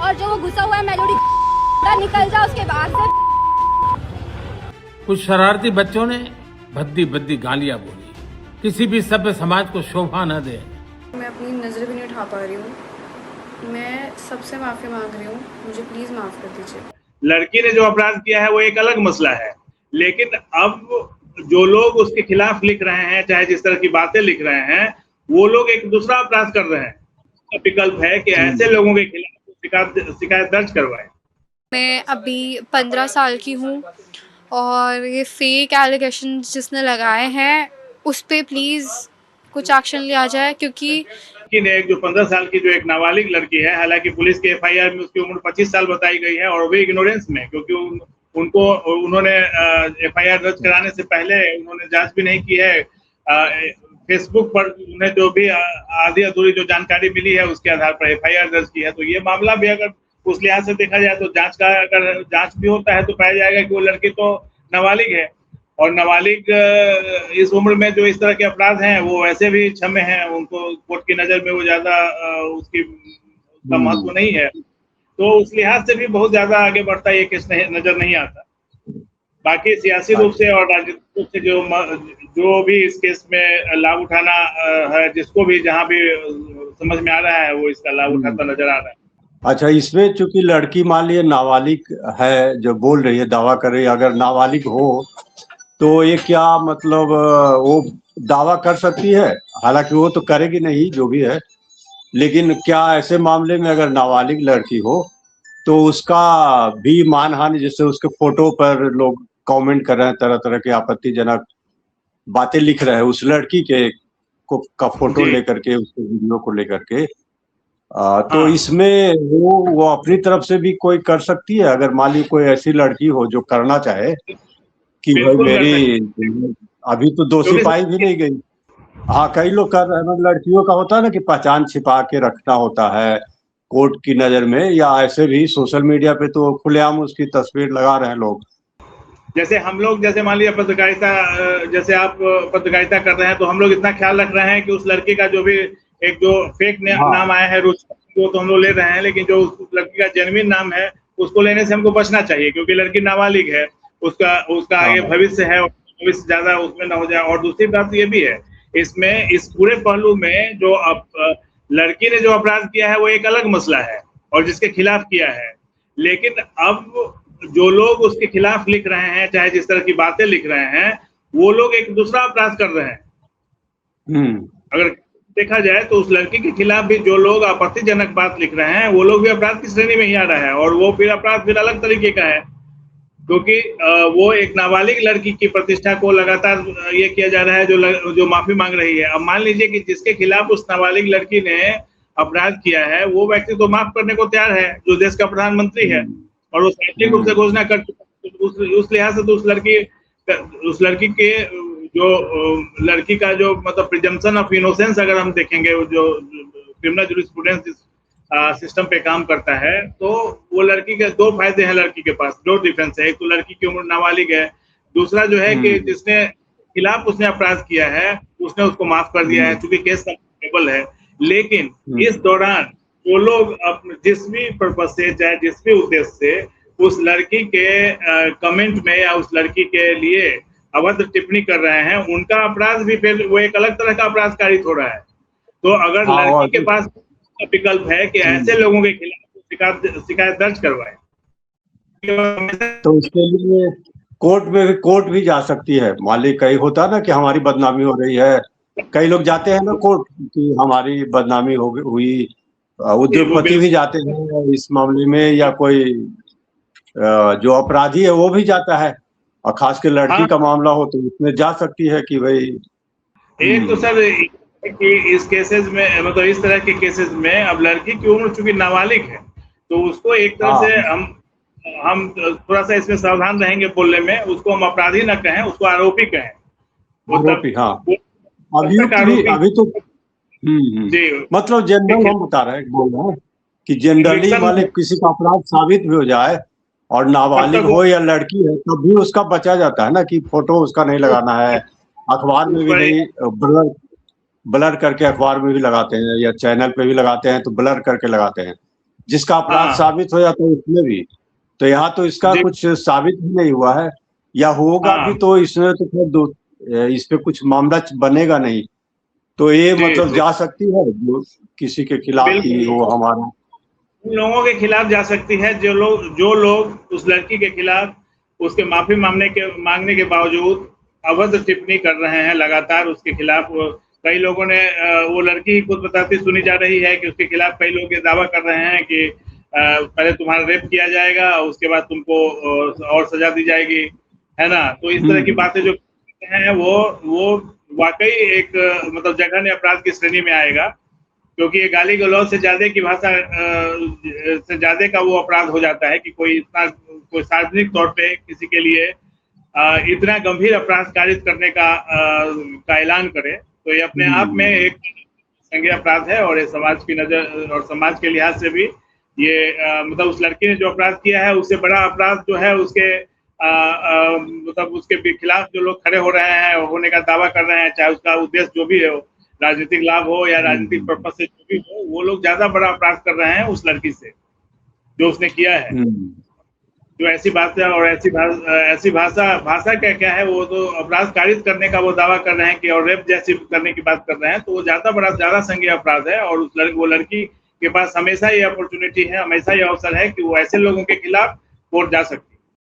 और जो वो घुसा हुआ है मेलोडी निकल जा उसके बाहर से। कुछ शरारती बच्चों ने भद्दी भद्दी गालियां बोली, किसी भी सभ्य समाज को शोभा न दे। मैं अपनी नज़र भी नहीं उठा पा रही हूँ, मैं सबसे माफ़ी मांग रही हूँ, मुझे प्लीज़ माफ़ कर दीजिए। लड़की ने जो अपराध किया है वो एक अलग मसला है, लेकिन अब जो लोग उसके खिलाफ लिख रहे हैं, चाहे जिस तरह की बातें लिख रहे हैं, वो लोग एक दूसरा अपराध कर रहे हैं। विकल्प है कि ऐसे लोगों के खिलाफ शिकायत दर्ज करवाएं। मैं अभी 15 साल की हूँ और ये फेक एलिगेशन जिसने लगाए हैं उस पर प्लीज़ कुछ एक्शन लिया जाए, क्योंकि एक जो 15 साल की जो एक नाबालिग लड़की है, हालांकि पुलिस के एफआईआर में उसकी उम्र 25 साल बताई गई है, और भी इग्नोरेंस में, क्योंकि उन्होंने एफआईआर दर्ज कराने से पहले उन्होंने जांच भी नहीं की है। फेसबुक पर उन्हें जो भी आधी अधूरी जो जानकारी मिली है उसके आधार पर एफआईआर दर्ज की है। तो ये मामला भी अगर उस लिहाज से देखा जाए तो अगर जांच भी होता है तो पाया जाएगा कि वो लड़की तो नाबालिग है, और नाबालिग इस उम्र में जो इस तरह के अपराध हैं वो वैसे भी क्षम्य हैं, उनको कोर्ट की नज़र में वो ज़्यादा उसका महत्व नहीं है। तो उस लिहाज से भी बहुत ज़्यादा आगे बढ़ता ये केस नज़र नहीं आता। बाकी सियासी रूप से और राजनीतिक रूप से जो भी इस केस में लाभ उठाना है, जिसको भी जहाँ भी समझ में आ रहा है वो इसका लाभ उठाता नजर आ रहा है। अच्छा, इसमें चूंकि लड़की मान लीजिए नाबालिग है, जो बोल रही है, दावा कर रही है, अगर नाबालिग हो तो ये क्या मतलब वो दावा कर सकती है? हालांकि वो तो करेगी नहीं जो भी है, लेकिन क्या ऐसे मामले में अगर नाबालिग लड़की हो तो उसका भी मानहानि, जैसे उसके फोटो पर लोग कमेंट कर रहे हैं, तरह तरह के आपत्तिजनक बातें लिख रहे हैं उस लड़की के का फोटो लेकर के, उसके वीडियो को लेकर के, तो इसमें वो अपनी तरफ से भी कोई कर सकती है? अगर मान ली कोई ऐसी लड़की हो जो करना चाहे कि भाई मेरी, अभी तो दोषी पाई भी नहीं गई। हाँ, कई लोग कर रहे हैं, मतलब लड़कियों का होता है ना कि पहचान छिपा के रखना होता है कोर्ट की नजर में, या ऐसे भी सोशल मीडिया पे तो खुलेआम उसकी तस्वीर लगा रहे हैं लोग। जैसे हम लोग, जैसे मान लीजिए पत्रकारिता, जैसे आप पत्रकारिता कर रहे हैं, तो हम लोग इतना ख्याल रख रहे हैं कि उस लड़की का जो भी एक जो फेक नाम आया है रुचि, वो तो हम लोग ले रहे हैं, लेकिन जो उस लड़की का जेन्युइन नाम है उसको लेने से हमको बचना चाहिए, क्योंकि लड़की नाबालिग है, उसका आगे भविष्य है, और भविष्य ज्यादा उसमें ना हो जाए। और दूसरी बात ये भी है इसमें, इस पूरे पहलू में, जो अब लड़की ने जो अपराध किया है वो एक अलग मसला है और जिसके खिलाफ किया है, लेकिन अब जो लोग उसके खिलाफ लिख रहे हैं, चाहे जिस तरह की बातें लिख रहे हैं, वो लोग एक दूसरा अपराध कर रहे हैं। अगर देखा जाए तो उस लड़की के खिलाफ भी जो लोग आपत्तिजनक बात लिख रहे हैं वो लोग भी अपराध की श्रेणी में ही आ रहा है, और वो फिर अपराध फिर अलग तरीके का है, क्योंकि वो एक नाबालिग लड़की की प्रतिष्ठा को लगातार ये किया जा रहा है जो माफी मांग रही है। अब मान लीजिए कि जिसके खिलाफ उस नाबालिग लड़की ने अपराध किया है वो व्यक्ति तो माफ करने को तैयार है, जो देश का प्रधानमंत्री है, और वो सार्वजनिक रूप से घोषणा कर उस लिहाज से तो उस लड़की के जो लड़की का जो मतलब प्रिजम्पशन ऑफ इनोसेंस अगर हम देखेंगे, जो क्रिमिनल जूरिस्प्रूडेंस सिस्टम पे काम करता है, तो वो लड़की के दो फायदे हैं, लड़की के पास दो डिफेंस है। एक तो लड़की की उम्र नाबालिग है, दूसरा जो है कि जिसने खिलाफ उसने अपराध किया है उसने उसको माफ कर दिया है, चूंकि केस कंफर्टेबल है। लेकिन इस दौरान वो लोग जिस भी पर्पज से, चाहे जिस भी उद्देश्य से उस लड़की के कमेंट में या उस लड़की के लिए अभद्र टिप्पणी कर रहे हैं, उनका अपराध भी फिर वो एक अलग तरह का अपराध कारित हो रहा है। तो अगर लड़की के पास विकल्प है कि ऐसे लोगों के खिलाफ शिकायत दर्ज करवाए, तो उसके लिए कोर्ट भी जा सकती है। मान ली कई होता है ना कि हमारी बदनामी हो रही है, कई लोग जाते हैं ना कोर्ट कि हमारी बदनामी हुई, उद्योगपति भी जाते हैं इस मामले में, या कोई जो अपराधी है वो भी जाता है, और खास कर लड़की का मामला हो तो उसमें जा सकती है कि भाई। एक तो सर कि इस केसेस में, मतलब इस तरह के केसेस में, अब लड़की की उम्र चूंकि नाबालिग है तो उसको एक तरह से हम थोड़ा सा इसमें सावधान रहेंगे बोलने में, उसको हम अपराधी न कहें, उसको आरोपी कहें। आरोपी, हाँ, अभी तो जी, मतलब जनरल हम बता रहे हैं, बोल रहे हैं कि जनरली वाले किसी का अपराध साबित भी हो जाए और नाबालिग हो या लड़की है, तब भी उसका बचा जाता है ना कि फोटो उसका नहीं लगाना है, अखबार में भी नहीं, ब्लर करके अखबार में भी लगाते हैं, या चैनल पे भी लगाते हैं तो ब्लर करके लगाते हैं। जिसका अपराध हाँ। साबित हो जाता है उसमें भी। तो यहाँ तो इसका जी। कुछ साबित ही नहीं हुआ है, या होगा हाँ। भी तो इसमें तो फिर इस पे कुछ मामला बनेगा नहीं। तो ये जी, मतलब जी। जा सकती है जो किसी के खिलाफ बिल्कुल, ही हो हमारा। उन लोगों के खिलाफ जा सकती है जो लोग उस लड़की के खिलाफ उसके माफी मांगने के बावजूद अभद्र टिप्पणी कर रहे हैं लगातार उसके खिलाफ। कई लोगों ने वो लड़की ही खुद बताती सुनी जा रही है कि उसके खिलाफ कई लोग ये दावा कर रहे हैं कि पहले तुम्हारा रेप किया जाएगा, उसके बाद तुमको और सजा दी जाएगी, है ना। तो इस तरह की बातें जो हैं वो वाकई एक मतलब जघन्य अपराध की श्रेणी में आएगा, क्योंकि ये गाली गलौज से ज्यादा की भाषा से ज्यादा का वो अपराध हो जाता है कि कोई सार्वजनिक तौर पे किसी के लिए इतना गंभीर अपराध कारित करने का ऐलान करे। तो ये अपने आप में एक संज्ञेय अपराध है, और ये समाज की नजर और समाज के लिहाज से भी ये मतलब उस लड़की ने जो अपराध किया है उससे बड़ा अपराध जो है उसके मतलब उसके खिलाफ जो लोग खड़े हो रहे हैं, होने का दावा कर रहे हैं, चाहे उसका उद्देश्य जो भी हो, राजनीतिक लाभ हो या राजनीतिक पर्पज से जो भी हो, वो लोग ज्यादा बड़ा अपराध कर रहे हैं उस लड़की से जो उसने किया है। जो ऐसी बात है और ऐसी भाषा क्या है, वो तो अपराध कारित करने का वो दावा कर रहे हैं कि और रेप जैसी करने की बात कर रहे हैं, तो वो ज्यादा संज्ञेय अपराध है। और वो लड़की के पास हमेशा ये अपॉर्चुनिटी है, हमेशा ये अवसर है कि वो ऐसे लोगों के खिलाफ कोर्ट जा सकती है।